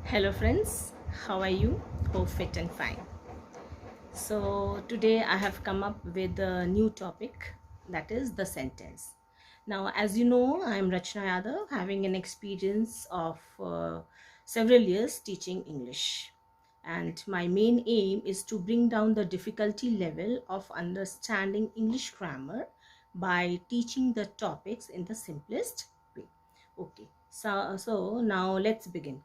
Hello friends, how are you? Hope fit and fine. So today I have come up with a new topic, that is the sentence. Now as you know, I am Rachna Yadav, having an experience of several years teaching English, and my main aim is to bring down the difficulty level of understanding English grammar by teaching the topics in the simplest way. Okay, so now let's begin.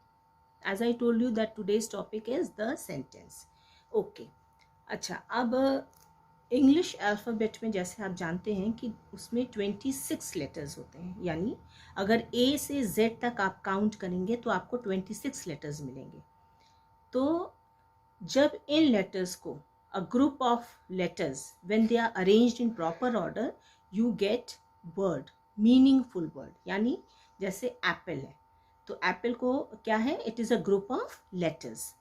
As I told you that today's topic is the sentence. Okay, अच्छा, अब English alphabet में जैसे आप जानते हैं कि उसमें 26 letters होते हैं, यानी अगर ए से जेड तक आप काउंट करेंगे तो आपको 26 लेटर्स मिलेंगे. तो जब इन लेटर्स को a group of letters when they are arranged in proper order you get word, meaningful word. यानी जैसे एप्पल है तो एप्पल को क्या है, it is a group of letters.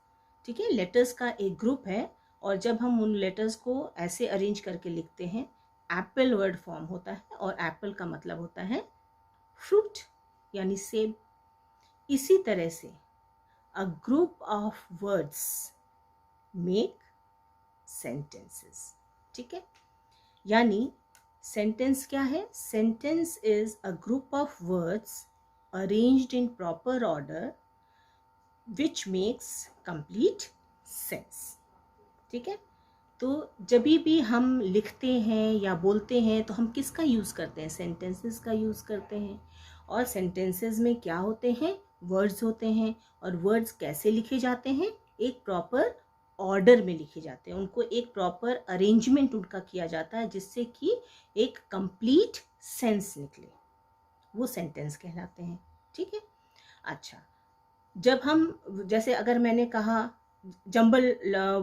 ठीक है, लेटर्स का एक ग्रुप है और जब हम उन लेटर्स को ऐसे अरेंज करके लिखते हैं एप्पल वर्ड फॉर्म होता है और एप्पल का मतलब होता है फ्रूट यानी सेब. इसी तरह से अ group of words make sentences. ठीक है, यानी सेंटेंस क्या है, sentence is a group of words arranged in proper order which makes complete sense. ठीक है, तो जब भी हम लिखते हैं या बोलते हैं तो हम किसका यूज़ करते हैं, सेंटेंसेस का यूज़ करते हैं. और सेंटेंसेस में क्या होते हैं, वर्ड्स होते हैं. और वर्ड्स कैसे लिखे जाते हैं, एक प्रॉपर ऑर्डर में लिखे जाते हैं, उनको एक प्रॉपर अरेंजमेंट उनका किया जाता है जिससे कि एक कंप्लीट सेंस निकले, वो सेंटेंस कहलाते हैं. ठीक है, अच्छा, जब हम जैसे अगर मैंने कहा जंबल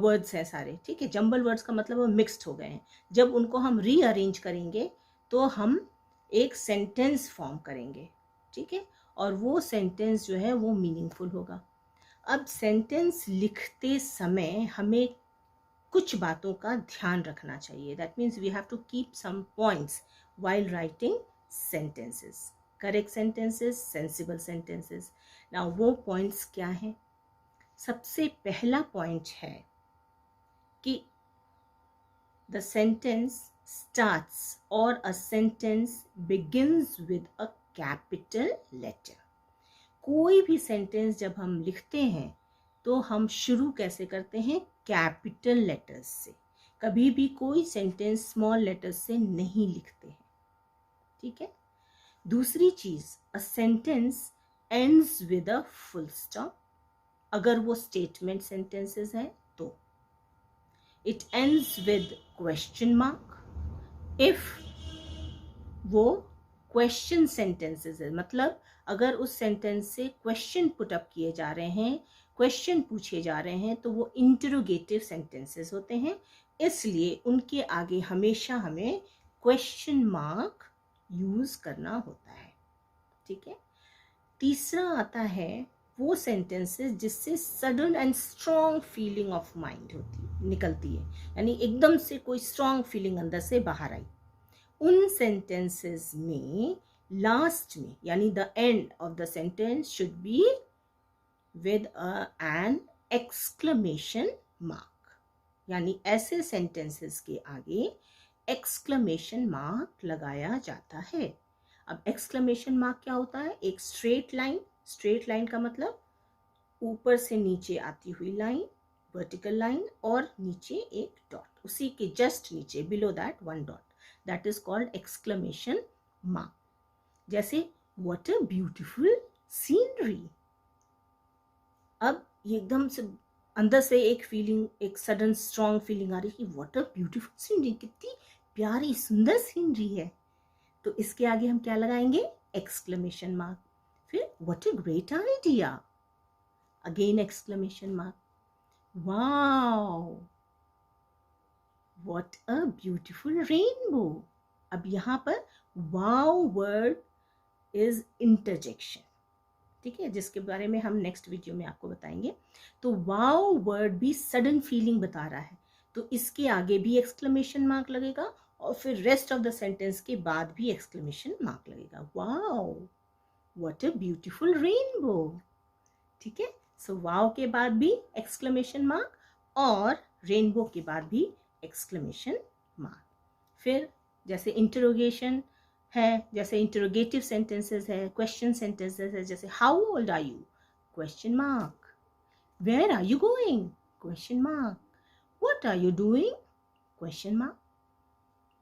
वर्ड्स हैं सारे, ठीक है, जंबल वर्ड्स का मतलब वो मिक्स्ड हो गए हैं. जब उनको हम रीअरेंज करेंगे तो हम एक सेंटेंस फॉर्म करेंगे. ठीक है, और वो सेंटेंस जो है वो मीनिंगफुल होगा. अब सेंटेंस लिखते समय हमें कुछ बातों का ध्यान रखना चाहिए. That means we have to keep some points while writing sentences. Correct sentences, sensible sentences. ना वो पॉइंट्स क्या हैं, सबसे पहला पॉइंट है कि द सेंटेंस स्टार्ट्स और a sentence begins with a capital letter. कोई भी सेंटेंस जब हम लिखते हैं तो हम शुरू कैसे करते हैं, कैपिटल लेटर्स से. कभी भी कोई सेंटेंस स्मॉल लेटर्स से नहीं लिखते हैं. ठीक है, दूसरी चीज, a sentence ends with a full stop. अगर वो स्टेटमेंट सेंटेंसेस है तो it ends with question mark. If वो क्वेश्चन सेंटेंसेस है, मतलब अगर उस सेंटेंस से क्वेश्चन पुट अप किए जा रहे हैं, क्वेश्चन पूछे जा रहे हैं, तो वो इंटरोगेटिव सेंटेंसेस होते हैं. इसलिए उनके आगे हमेशा हमें क्वेश्चन मार्क यूज करना होता है. ठीक है, तीसरा आता है वो सेंटेंसेस जिससे sudden and strong feeling of mind निकलती है, यानी एकदम से कोई स्ट्रॉन्ग फीलिंग अंदर से बाहर आई. उन सेंटेंसेस में लास्ट में यानी the end of the sentence should be with an exclamation mark. यानी ऐसे सेंटेंसेस के आगे एक्सक्लेमेशन मार्क लगाया जाता है. अब एक्सक्लेमेशन मार्क क्या होता है, एक स्ट्रेट लाइन. स्ट्रेट लाइन का मतलब ऊपर से नीचे आती हुई लाइन, वर्टिकल लाइन, और नीचे एक डॉट, उसी के जस्ट नीचे below that one dot, that is called exclamation mark. जैसे व्हाट अ ब्यूटीफुल सीनरी. अब ये एकदम से अंदर से एक फीलिंग, एक सडन स्ट्रॉन्ग फीलिंग आ रही है कि व्हाट अ ब्यूटीफुल सीनरी, कितनी प्यारी सुंदर सीनरी है. तो इसके आगे हम क्या लगाएंगे, एक्सक्लेमेशन मार्क. फिर what a great idea, again exclamation mark. Wow, what a beautiful rainbow. अब यहाँ पर वाओ वर्ड इज इंटरजेक्शन. ठीक है, जिसके बारे में हम नेक्स्ट वीडियो में आपको बताएंगे. तो वाओ वर्ड भी सडन फीलिंग बता रहा है, तो इसके आगे भी एक्सक्लेमेशन मार्क लगेगा और फिर रेस्ट ऑफ द सेंटेंस के बाद भी एक्सक्लेमेशन मार्क लगेगा. Wow, what a beautiful rainbow. ठीक है। सो वाव के बाद भी एक्सक्लेमेशन मार्क और रेनबो के बाद भी एक्सक्लेमेशन मार्क। फिर जैसे इंटरोगेशन है, जैसे इंटरोगेटिव सेंटेंसेस है, क्वेश्चन सेंटेंसेस है, जैसे how old are you, question mark, where are you going, question mark, what are you doing, question mark,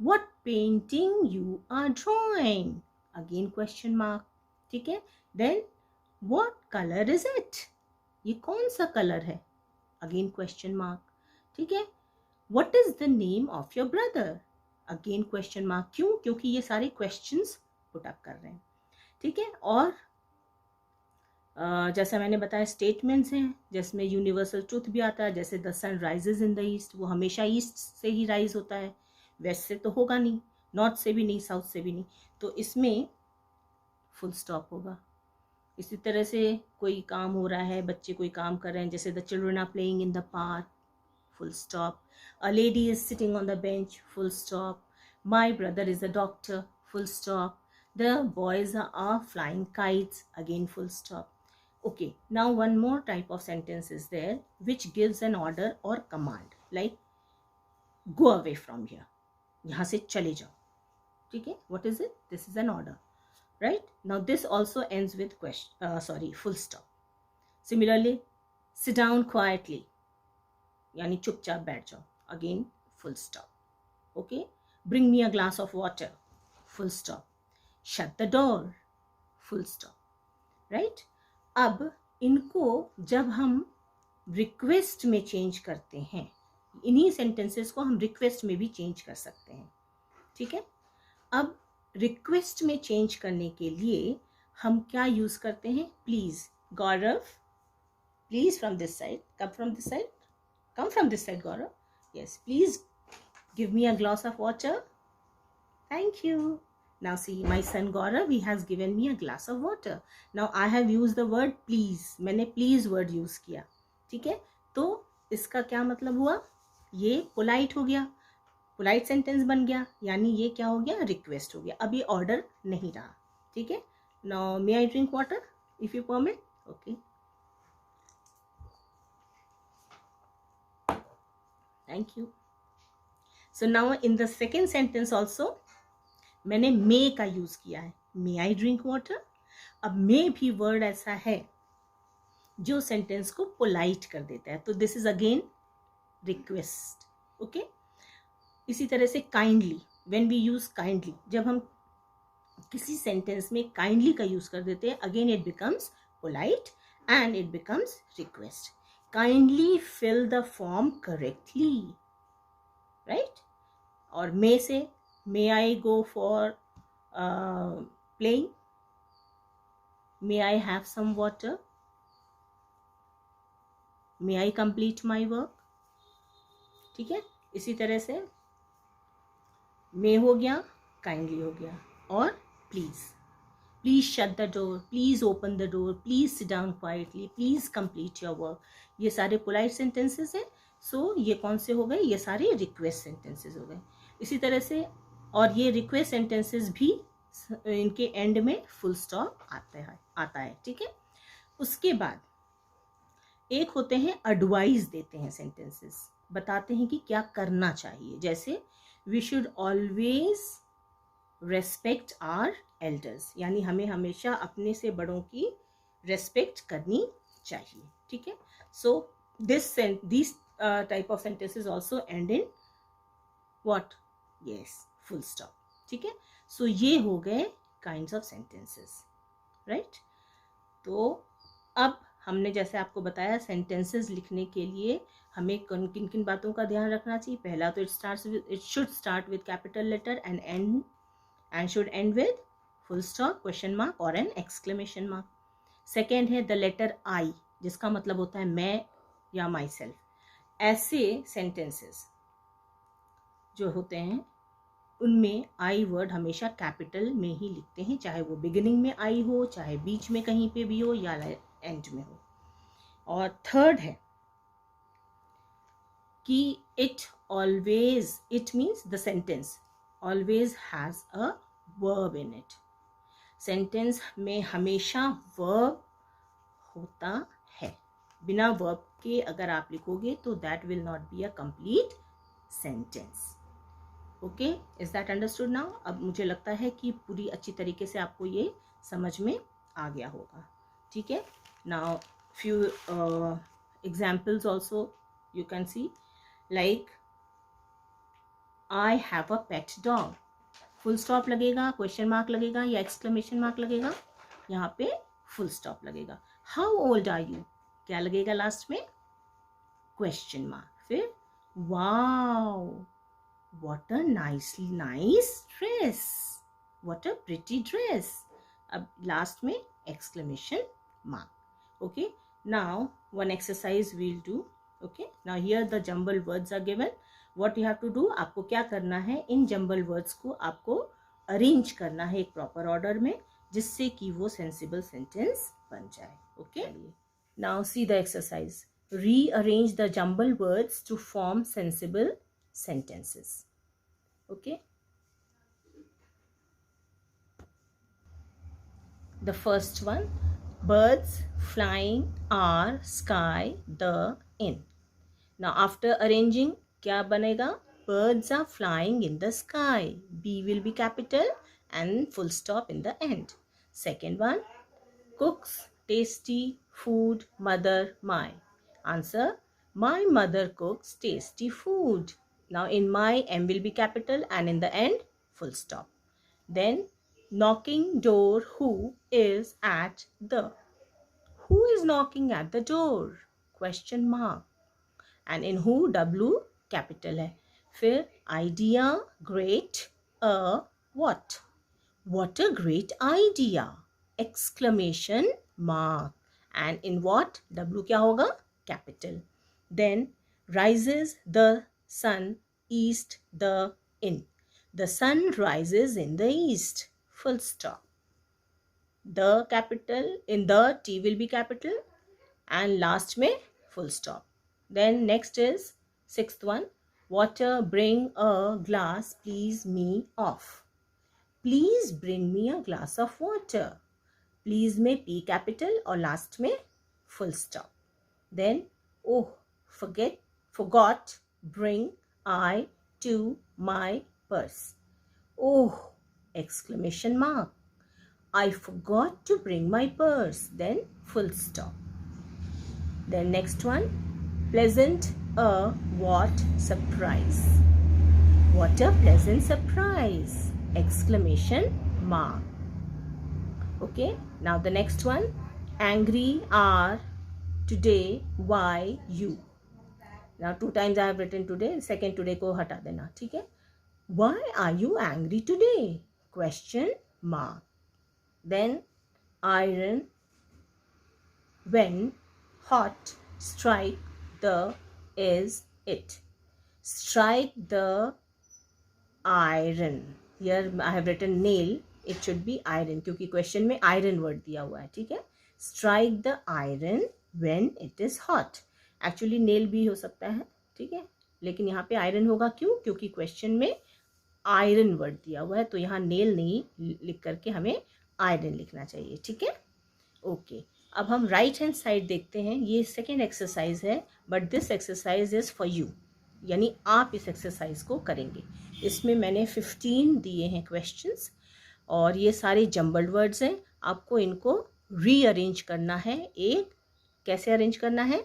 what painting you are drawing, again question mark, ठीक है। Then what colour is it, ये कौन सा colour है, again question mark, ठीक है। What is the name of your brother, again question mark, क्यों, क्योंकि ये सारे क्वेश्चंस पुट अप कर रहे हैं, ठीक है। और जैसा मैंने बताया स्टेटमेंट्स हैं जिसमें यूनिवर्सल ट्रूथ भी आता है, जैसे the sun rises in the east, वो हमेशा ईस्ट से ही राइज होता है, वेस्ट से तो होगा नहीं, नॉर्थ से भी नहीं, साउथ से भी नहीं, तो इसमें फुल स्टॉप होगा। इसी तरह से कोई काम हो रहा है, बच्चे कोई काम कर रहे हैं, जैसे the children are playing in the park, full stop. A lady is sitting on the bench, full stop. My brother is a doctor, full stop. The boys are flying kites, again full stop. Okay, now one more type of sentence is there which gives an order or command, like go away from here, यहाँ से चले जाओ, ठीक है। What is it? This is an order, right? Now this also ends with full stop. Similarly, sit down quietly, यानी चुपचाप बैठ जाओ, again full stop. Okay, bring me a glass of water, full stop. Shut the door, full stop, right. अब इनको जब हम request में change करते हैं, इन्हीं सेंटेंसेस को हम रिक्वेस्ट में भी चेंज कर सकते हैं, ठीक है। अब रिक्वेस्ट में चेंज करने के लिए हम क्या यूज करते हैं, please Gaurav, please from this side, come from this side, come from this side, Gaurav. Yes, please give me a glass of water. Thank you. Now see, my son Gaurav, he has given me a glass of water. Now I have used the word please. मैंने please word use किया, ठीक है। तो इसका क्या मतलब हुआ, ये polite हो गया, polite sentence बन गया, यानी ये क्या हो गया, request हो गया। अब ये order नहीं रहा, ठीक है। Now may I drink water if you permit? Okay. Thank you. So now in the second sentence also मैंने may का यूज किया है, may I drink water। अब may भी वर्ड ऐसा है जो सेंटेंस को पोलाइट कर देता है, तो this is again request, okay. इसी तरह से kindly, when we use kindly, जब हम किसी सेंटेंस में काइंडली का यूज कर देते हैं, again it becomes polite and it becomes request. Kindly fill the form correctly, right? और may से may I go for playing, may I have some water, may I complete my work, ठीक है। इसी तरह से may हो गया, kindly हो गया, और please, please shut the door, please open the door, please sit down quietly, please complete your work, ये सारे पोलाइट सेंटेंसेस हैं। सो ये कौन से हो गए, ये सारे रिक्वेस्ट सेंटेंसेस हो गए। इसी तरह से और ये रिक्वेस्ट सेंटेंसेस भी इनके एंड में फुल स्टॉप आता है, ठीक है। उसके बाद एक होते हैं एडवाइस देते हैं सेंटेंसेस, बताते हैं कि क्या करना चाहिए, जैसे we should always respect our elders, यानी हमें हमेशा अपने से बड़ों की रेस्पेक्ट करनी चाहिए, ठीक है। सो these type of sentences also end in what? Yes, full stop, ठीक है। सो ये हो गए kinds of sentences, right? तो अब हमने जैसे आपको बताया सेंटेंसेस लिखने के लिए हमें किन किन बातों का ध्यान रखना चाहिए। पहला तो it should start with capital letter and should end with full stop, question mark और an exclamation mark. सेकेंड है द लेटर आई, जिसका मतलब होता है मैं या माई सेल्फ। ऐसे सेंटेंसेस जो होते हैं उनमें आई वर्ड हमेशा कैपिटल में ही लिखते हैं, चाहे वो बिगिनिंग में आई हो, चाहे बीच में कहीं पे भी हो, या एंड में हो। और थर्ड है कि it means the sentence always has a verb in it. Sentence में हमेशा वर्ब होता बिना वर्ब के अगर आप लिखोगे तो that will not be a complete sentence. Okay, is that understood now? अब मुझे लगता है कि पूरी अच्छी तरीके से आपको ये समझ में आ गया होगा. ठीक है, now few examples also you can see, like I have a pet dog. Full stop लगेगा, क्वेश्चन मार्क लगेगा या एक्सक्लेमेशन मार्क लगेगा? यहाँ पे फुल स्टॉप लगेगा. हाउ ओल्ड आर यू, क्या लगेगा लास्ट में? Question mark. फिर wow, what a nice dress, what a pretty dress. अब लास्ट में exclamation mark. Okay, now one exercise we'll do. Okay, now here the jumble words are given. What you have to do, आपको क्या करना है, इन jumble words को आपको arrange करना है एक प्रॉपर ऑर्डर में, जिससे कि वो सेंसिबल सेंटेंस बन जाए. Okay, now see the exercise. Rearrange the jumbled words to form sensible sentences. Okay. The first one, birds flying are sky the in. Now after arranging, क्या बनेगा? Birds are flying in the sky. B will be capital and full stop in the end. Second one, cooks tasty food mother my. Answer, my mother cooks tasty food. Now in my, M will be capital and in the end full stop. Then knocking door, who is at the. Who is knocking at the door? Question mark. And in who, W capital है. फिर idea, great, a what. What a great idea! Exclamation mark. And in what, W क्या होगा? Capital. Then rises the sun east the in. The sun rises in the east. Full stop. The capital, in the T will be capital and last में full stop. Then next is sixth one. Water, bring a glass please me of. Please bring me a glass of water. Please में P capital और last में full stop. Then oh, forgot bring I to my purse. Oh, exclamation mark. I forgot to bring my purse. Then full stop. Then next one, pleasant a what surprise. What a pleasant surprise! Exclamation mark. Okay, now the next one, angry are today why you. Now 2 times I have written today, second today को हटा देना. ठीक है, why are you angry today? Question mark. Then iron when hot strike the is it. Strike the iron. Here I have written nail, it should be iron क्योंकि question में iron word दिया हुआ है. ठीक है, strike the iron when it is hot. Actually nail भी हो सकता है. ठीक है, लेकिन यहाँ पे आयरन होगा. क्यों? क्योंकि क्वेश्चन में आयरन वर्ड दिया हुआ है, तो यहाँ नेल नहीं लिख करके हमें आयरन लिखना चाहिए. ठीक है, ओके. अब हम राइट हैंड साइड देखते हैं. ये सेकेंड एक्सरसाइज है, but this exercise is for you, यानी आप इस एक्सरसाइज को करेंगे. इसमें मैंने 15 दिए हैं क्वेश्चंस और ये सारे जम्बल्ड वर्ड्स हैं. आपको इनको रीअरेंज करना है. एक कैसे अरेंज करना है?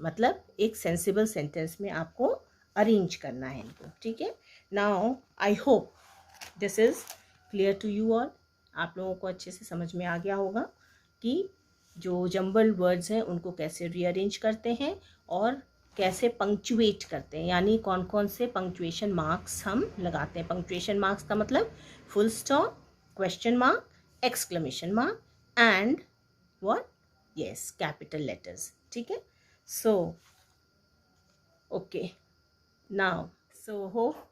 मतलब एक सेंसिबल सेंटेंस में आपको अरेंज करना है इनको. ठीक है, now I hope this is clear to you all. आप लोगों को अच्छे से समझ में आ गया होगा कि जो जम्बल्ड वर्ड्स हैं उनको कैसे रीअरेंज करते हैं और कैसे पंक्चुएट करते हैं, यानी कौन कौन से पंक्चुएशन मार्क्स हम लगाते हैं. पंक्चुएशन मार्क्स का मतलब full stop, question mark, exclamation mark and what, capital letters. ठीक है, so okay, now so hope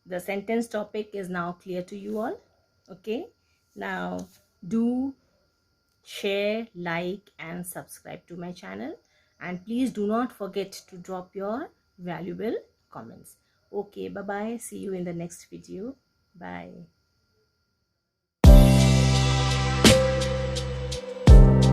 the sentence topic is now clear to you all. Okay, now do share, like and subscribe to my channel, and please do not forget to drop your valuable comments. Okay, bye bye, see you in the next video. Bye.